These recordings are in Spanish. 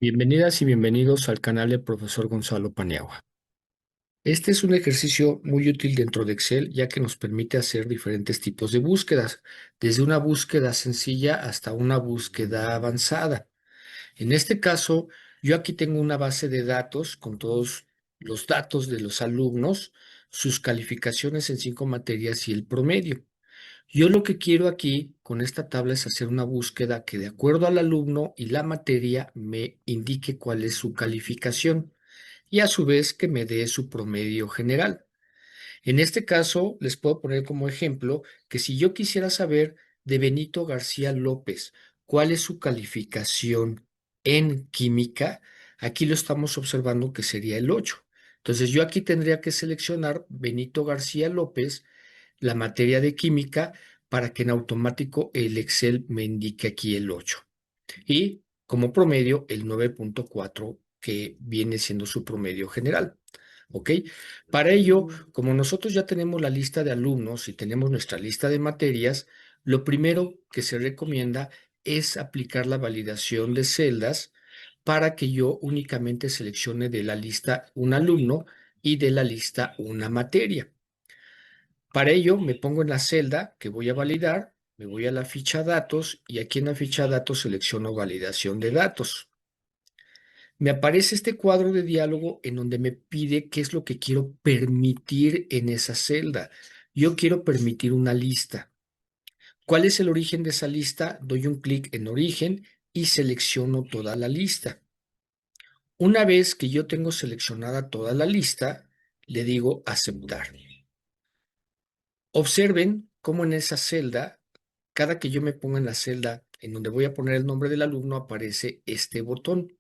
Bienvenidas y bienvenidos al canal del profesor Gonzalo Paniagua. Este es un ejercicio muy útil dentro de Excel, ya que nos permite hacer diferentes tipos de búsquedas, desde una búsqueda sencilla hasta una búsqueda avanzada. En este caso, yo aquí tengo una base de datos con todos los datos de los alumnos, sus calificaciones en 5 materias y el promedio. Yo lo que quiero aquí con esta tabla es hacer una búsqueda que de acuerdo al alumno y la materia me indique cuál es su calificación y a su vez que me dé su promedio general. En este caso, les puedo poner como ejemplo que si yo quisiera saber de Benito García López cuál es su calificación en química, aquí lo estamos observando que sería el 8. Entonces yo aquí tendría que seleccionar Benito García López, la materia de química, para que en automático el Excel me indique aquí el 8. Y como promedio el 9.4 que viene siendo su promedio general. ¿Ok? Para ello, como nosotros ya tenemos la lista de alumnos y tenemos nuestra lista de materias, lo primero que se recomienda es aplicar la validación de celdas para que yo únicamente seleccione de la lista un alumno y de la lista una materia. Para ello, me pongo en la celda que voy a validar, me voy a la ficha datos y aquí en la ficha datos selecciono validación de datos. Me aparece este cuadro de diálogo en donde me pide qué es lo que quiero permitir en esa celda. Yo quiero permitir una lista. ¿Cuál es el origen de esa lista? Doy un clic en origen y selecciono toda la lista. Una vez que yo tengo seleccionada toda la lista, le digo aceptar. Observen cómo en esa celda, cada que yo me ponga en la celda en donde voy a poner el nombre del alumno, aparece este botón.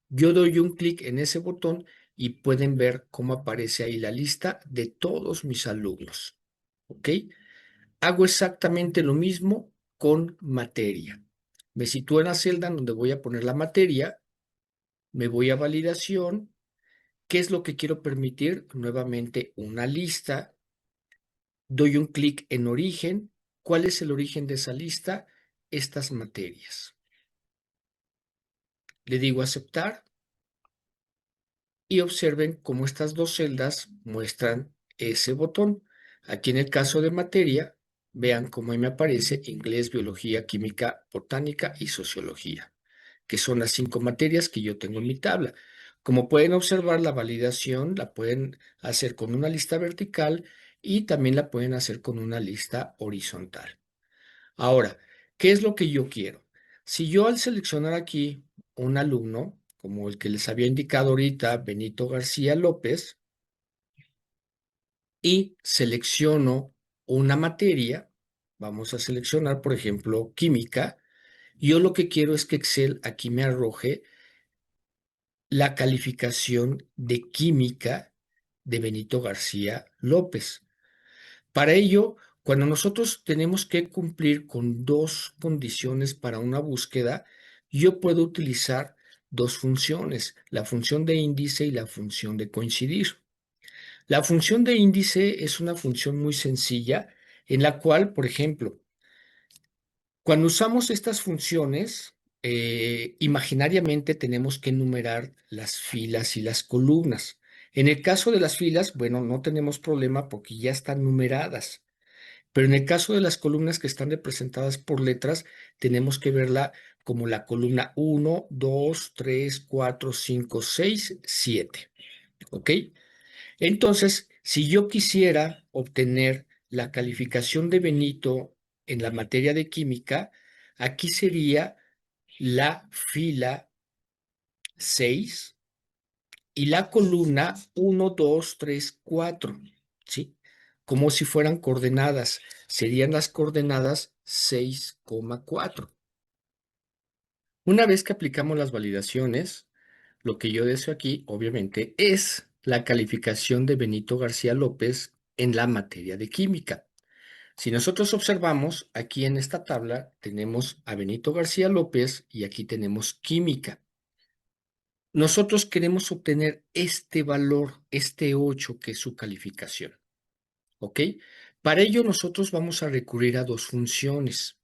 Yo doy un clic en ese botón y pueden ver cómo aparece ahí la lista de todos mis alumnos. ¿Ok? Hago exactamente lo mismo con materia. Me sitúo en la celda donde voy a poner la materia, me voy a validación. ¿Qué es lo que quiero permitir? Nuevamente una lista. Doy un clic en origen. ¿Cuál es el origen de esa lista? Estas materias. Le digo aceptar. Y observen cómo estas dos celdas muestran ese botón. Aquí en el caso de materia, vean cómo ahí me aparece inglés, biología, química, botánica y sociología, que son las 5 materias que yo tengo en mi tabla. Como pueden observar, la validación la pueden hacer con una lista vertical y también la pueden hacer con una lista horizontal. Ahora, ¿qué es lo que yo quiero? Si yo al seleccionar aquí un alumno, como el que les había indicado ahorita, Benito García López, y selecciono una materia, vamos a seleccionar, por ejemplo, química, yo lo que quiero es que Excel aquí me arroje la calificación de química de Benito García López. Para ello, cuando nosotros tenemos que cumplir con dos condiciones para una búsqueda, yo puedo utilizar dos funciones, la función de índice y la función de coincidir. La función de índice es una función muy sencilla en la cual, por ejemplo, cuando usamos estas funciones, imaginariamente tenemos que enumerar las filas y las columnas. En el caso de las filas, bueno, no tenemos problema porque ya están numeradas. Pero en el caso de las columnas que están representadas por letras, tenemos que verla como la columna 1, 2, 3, 4, 5, 6, 7. ¿Ok? Entonces, si yo quisiera obtener la calificación de Benito en la materia de química, aquí sería la fila 6 y la columna 1, 2, 3, 4, ¿sí? Como si fueran coordenadas. Serían las coordenadas 6,4. Una vez que aplicamos las validaciones, lo que yo deseo aquí, obviamente, es la calificación de Benito García López en la materia de química. Si nosotros observamos, aquí en esta tabla tenemos a Benito García López y aquí tenemos química. Nosotros queremos obtener este valor, este 8, que es su calificación. ¿Ok? Para ello nosotros vamos a recurrir a dos funciones,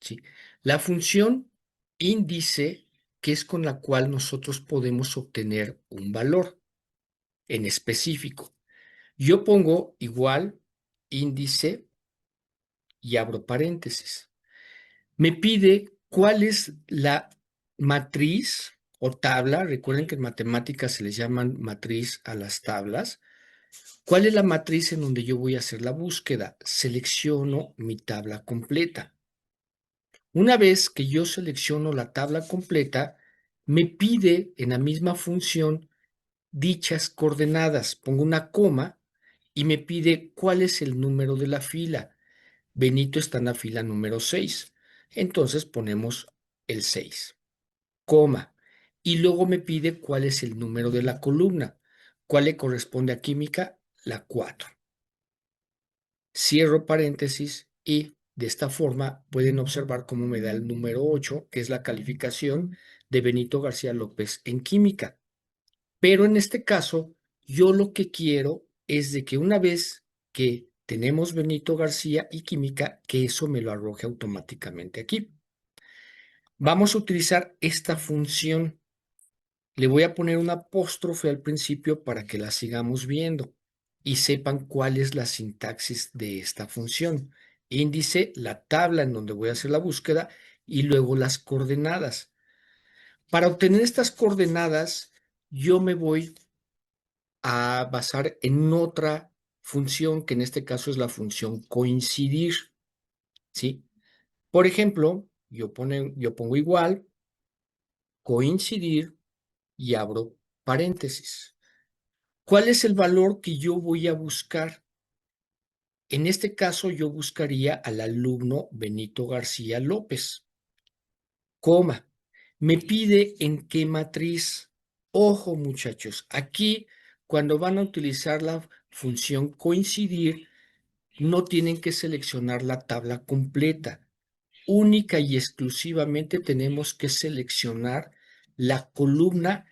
¿sí? La función índice, que es con la cual nosotros podemos obtener un valor en específico. Yo pongo igual índice y abro paréntesis. Me pide cuál es la matriz o tabla. Recuerden que en matemáticas se les llaman matriz a las tablas. ¿Cuál es la matriz en donde yo voy a hacer la búsqueda? Selecciono mi tabla completa. Una vez que yo selecciono la tabla completa, me pide en la misma función dichas coordenadas. Pongo una coma y me pide cuál es el número de la fila. Benito está en la fila número 6. Entonces ponemos el 6, coma. Y luego me pide cuál es el número de la columna. ¿Cuál le corresponde a química? La 4. Cierro paréntesis y de esta forma pueden observar cómo me da el número 8, que es la calificación de Benito García López en química. Pero en este caso, yo lo que quiero es de que una vez que tenemos Benito García y química, que eso me lo arroje automáticamente aquí. Vamos a utilizar esta función. Le voy a poner un apóstrofe al principio para que la sigamos viendo y sepan cuál es la sintaxis de esta función. Índice, la tabla en donde voy a hacer la búsqueda y luego las coordenadas. Para obtener estas coordenadas, yo me voy a basar en otra función, que en este caso es la función coincidir, ¿sí? Por ejemplo, yo pongo igual, coincidir y abro paréntesis. ¿Cuál es el valor que yo voy a buscar? En este caso, yo buscaría al alumno Benito García López, coma. Me pide en qué matriz. Ojo, muchachos, aquí cuando van a utilizar la función coincidir, no tienen que seleccionar la tabla completa. Única y exclusivamente tenemos que seleccionar la columna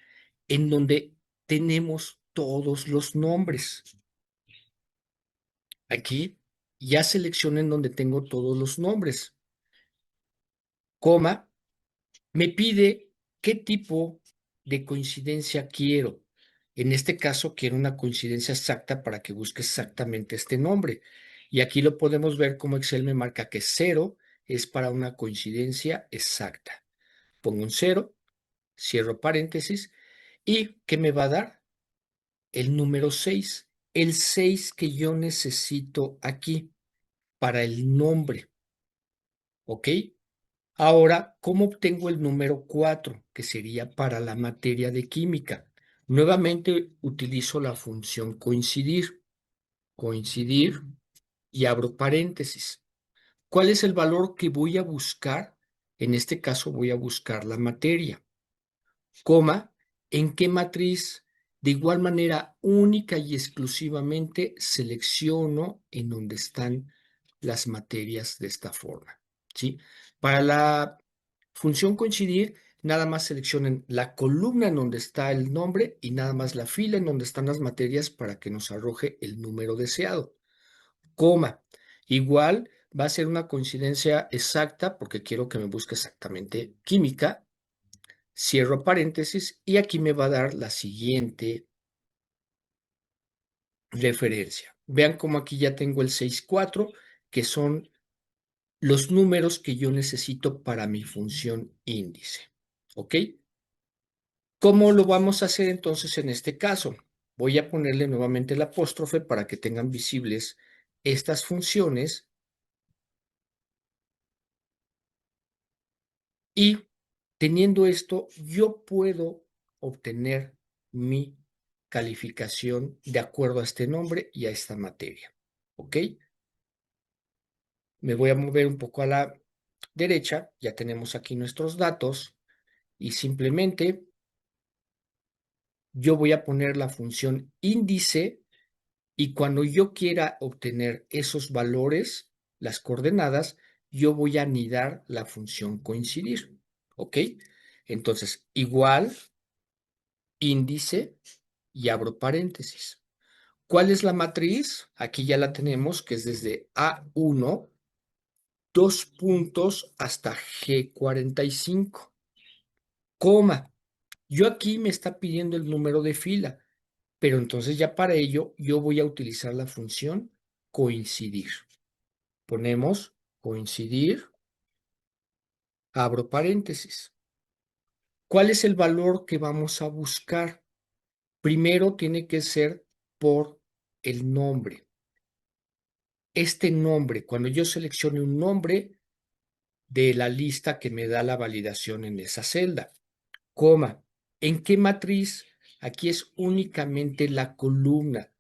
en donde tenemos todos los nombres. Aquí ya seleccioné en donde tengo todos los nombres, coma, me pide qué tipo de coincidencia quiero. En este caso quiero una coincidencia exacta para que busque exactamente este nombre. Y aquí lo podemos ver como Excel me marca que 0 es para una coincidencia exacta. Pongo un 0, cierro paréntesis, y ¿qué me va a dar? El número 6. El 6 que yo necesito aquí para el nombre. ¿Ok? Ahora, ¿cómo obtengo el número 4, que sería para la materia de química? Nuevamente utilizo la función coincidir. Coincidir y abro paréntesis. ¿Cuál es el valor que voy a buscar? En este caso voy a buscar la materia, coma, ¿en qué matriz? De igual manera, única y exclusivamente selecciono en donde están las materias de esta forma, ¿sí? Para la función coincidir, nada más seleccionen la columna en donde está el nombre y nada más la fila en donde están las materias para que nos arroje el número deseado, coma. Igual va a ser una coincidencia exacta porque quiero que me busque exactamente química. Cierro paréntesis y aquí me va a dar la siguiente referencia. Vean cómo aquí ya tengo el 6,4, que son los números que yo necesito para mi función índice. ¿Ok? ¿Cómo lo vamos a hacer entonces en este caso? Voy a ponerle nuevamente el apóstrofe para que tengan visibles estas funciones y teniendo esto, yo puedo obtener mi calificación de acuerdo a este nombre y a esta materia. ¿Ok? Me voy a mover un poco a la derecha. Ya tenemos aquí nuestros datos y simplemente yo voy a poner la función índice y cuando yo quiera obtener esos valores, las coordenadas, yo voy a anidar la función coincidir. ¿Ok? Entonces, igual índice y abro paréntesis. ¿Cuál es la matriz? Aquí ya la tenemos, que es desde A1, 2 puntos hasta G45. coma. Yo aquí me está pidiendo el número de fila, pero entonces ya para ello yo voy a utilizar la función coincidir. Ponemos coincidir, abro paréntesis. ¿Cuál es el valor que vamos a buscar? Primero tiene que ser por el nombre. Este nombre, cuando yo seleccione un nombre de la lista que me da la validación en esa celda, coma, ¿en qué matriz? Aquí es únicamente la columna,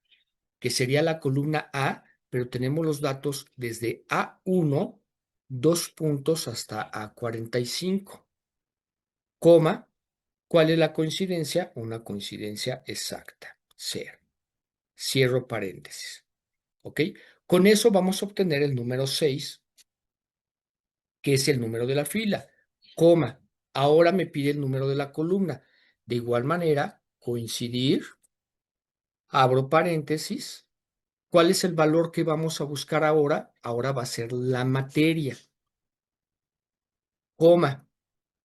que sería la columna A, pero tenemos los datos desde A1, 2 puntos hasta A45, coma, ¿cuál es la coincidencia? Una coincidencia exacta, 0. Cierro paréntesis, ¿ok? Con eso vamos a obtener el número 6, que es el número de la fila, coma. Ahora me pide el número de la columna. De igual manera, coincidir, abro paréntesis. ¿Cuál es el valor que vamos a buscar ahora? Ahora va a ser la materia, coma.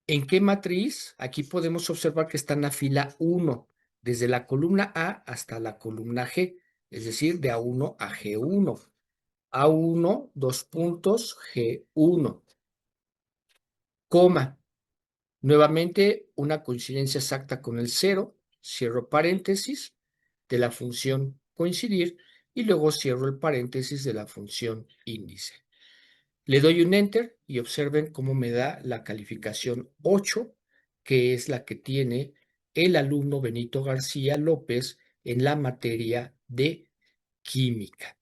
¿En qué matriz? Aquí podemos observar que está en la fila 1, desde la columna A hasta la columna G, es decir, de A1 a G1. A1, 2 puntos, G1, coma. Nuevamente, una coincidencia exacta con el 0, cierro paréntesis de la función coincidir y luego cierro el paréntesis de la función índice. Le doy un enter y observen cómo me da la calificación 8, que es la que tiene el alumno Benito García López en la materia de química.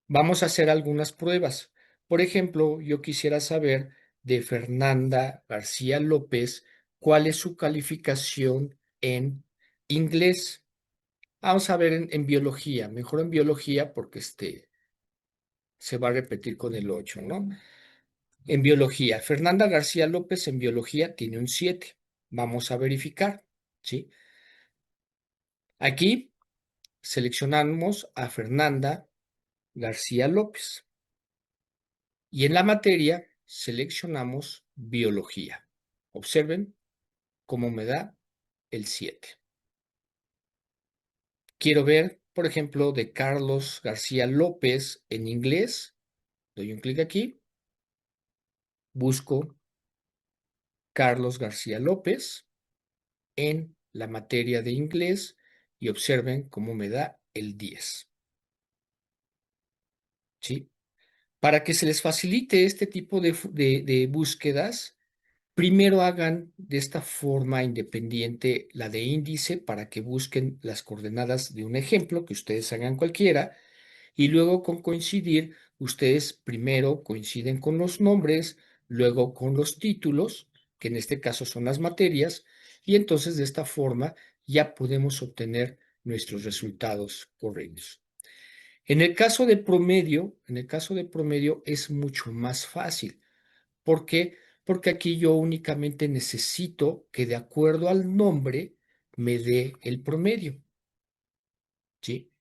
Vamos a hacer algunas pruebas. Por ejemplo, yo quisiera saber de Fernanda García López cuál es su calificación en inglés. Vamos a ver en biología, mejor en biología porque se va a repetir con el 8, ¿no? En biología, Fernanda García López en biología tiene un 7. Vamos a verificar, ¿sí? Aquí seleccionamos a Fernanda García López. Y en la materia seleccionamos biología. Observen cómo me da el 7. Quiero ver, por ejemplo, de Carlos García López en inglés. Doy un clic aquí. Busco Carlos García López en la materia de inglés y observen cómo me da el 10. ¿Sí? Para que se les facilite este tipo de búsquedas, primero hagan de esta forma independiente la de índice para que busquen las coordenadas de un ejemplo, que ustedes hagan cualquiera, y luego con coincidir, ustedes primero coinciden con los nombres, luego con los títulos, que en este caso son las materias, y entonces de esta forma ya podemos obtener nuestros resultados correctos. En el caso de promedio es mucho más fácil. ¿Por qué? Porque aquí yo únicamente necesito que de acuerdo al nombre me dé el promedio, ¿sí?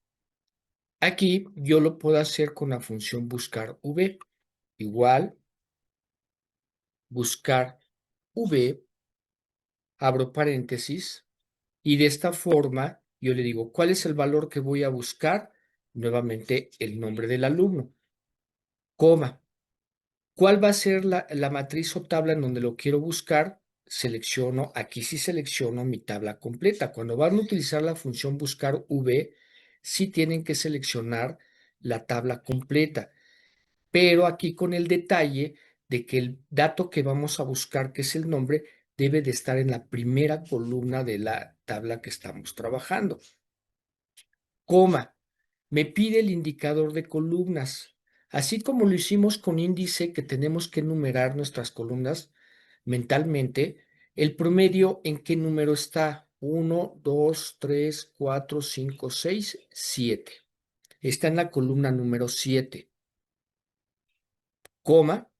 Aquí yo lo puedo hacer con la función buscar v, igual buscar v, abro paréntesis, y de esta forma yo le digo, ¿cuál es el valor que voy a buscar? Nuevamente el nombre del alumno, coma. ¿Cuál va a ser la matriz o tabla en donde lo quiero buscar? Selecciono, aquí sí selecciono mi tabla completa. Cuando van a utilizar la función buscar v, sí tienen que seleccionar la tabla completa, pero aquí con el detalle de que el dato que vamos a buscar, que es el nombre, debe de estar en la primera columna de la tabla que estamos trabajando. Coma. Me pide el indicador de columnas. Así como lo hicimos con índice, que tenemos que enumerar nuestras columnas mentalmente, el promedio en qué número está: 1, 2, 3, 4, 5, 6, 7. Está en la columna número 7, coma.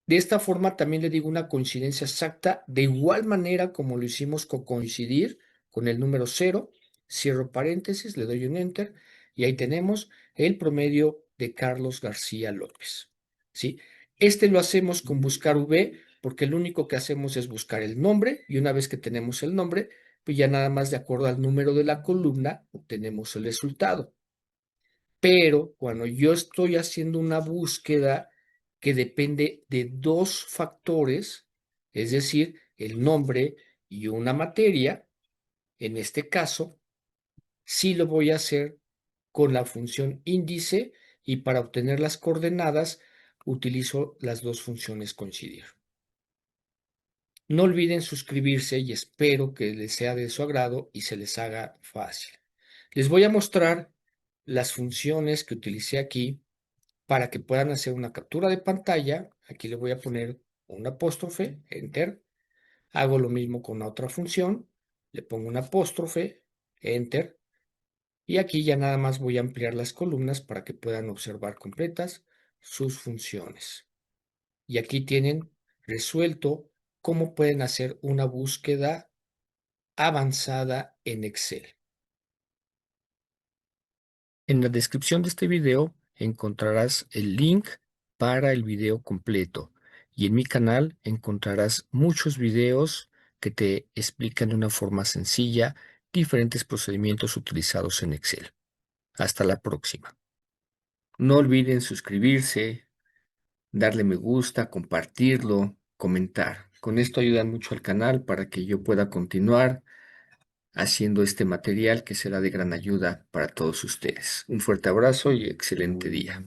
De esta forma también le digo una coincidencia exacta, de igual manera como lo hicimos con coincidir con el número 0, cierro paréntesis, le doy un enter y ahí tenemos el promedio de Carlos García López, ¿sí? Este lo hacemos con buscar V porque lo único que hacemos es buscar el nombre y una vez que tenemos el nombre, pues ya nada más de acuerdo al número de la columna obtenemos el resultado. Pero cuando yo estoy haciendo una búsqueda que depende de dos factores, es decir, el nombre y una materia, en este caso, sí lo voy a hacer con la función índice y para obtener las coordenadas utilizo las dos funciones coincidir. No olviden suscribirse y espero que les sea de su agrado y se les haga fácil. Les voy a mostrar las funciones que utilicé aquí para que puedan hacer una captura de pantalla. Aquí le voy a poner un apóstrofe, enter. Hago lo mismo con la otra función. Le pongo un apóstrofe, enter. Y aquí ya nada más voy a ampliar las columnas para que puedan observar completas sus funciones. Y aquí tienen resuelto cómo pueden hacer una búsqueda avanzada en Excel. En la descripción de este video encontrarás el link para el video completo y en mi canal encontrarás muchos videos que te explican de una forma sencilla diferentes procedimientos utilizados en Excel. Hasta la próxima. No olviden suscribirse, darle me gusta, compartirlo, comentar. Con esto ayudan mucho al canal para que yo pueda continuar haciendo este material que será de gran ayuda para todos ustedes. Un fuerte abrazo y excelente día.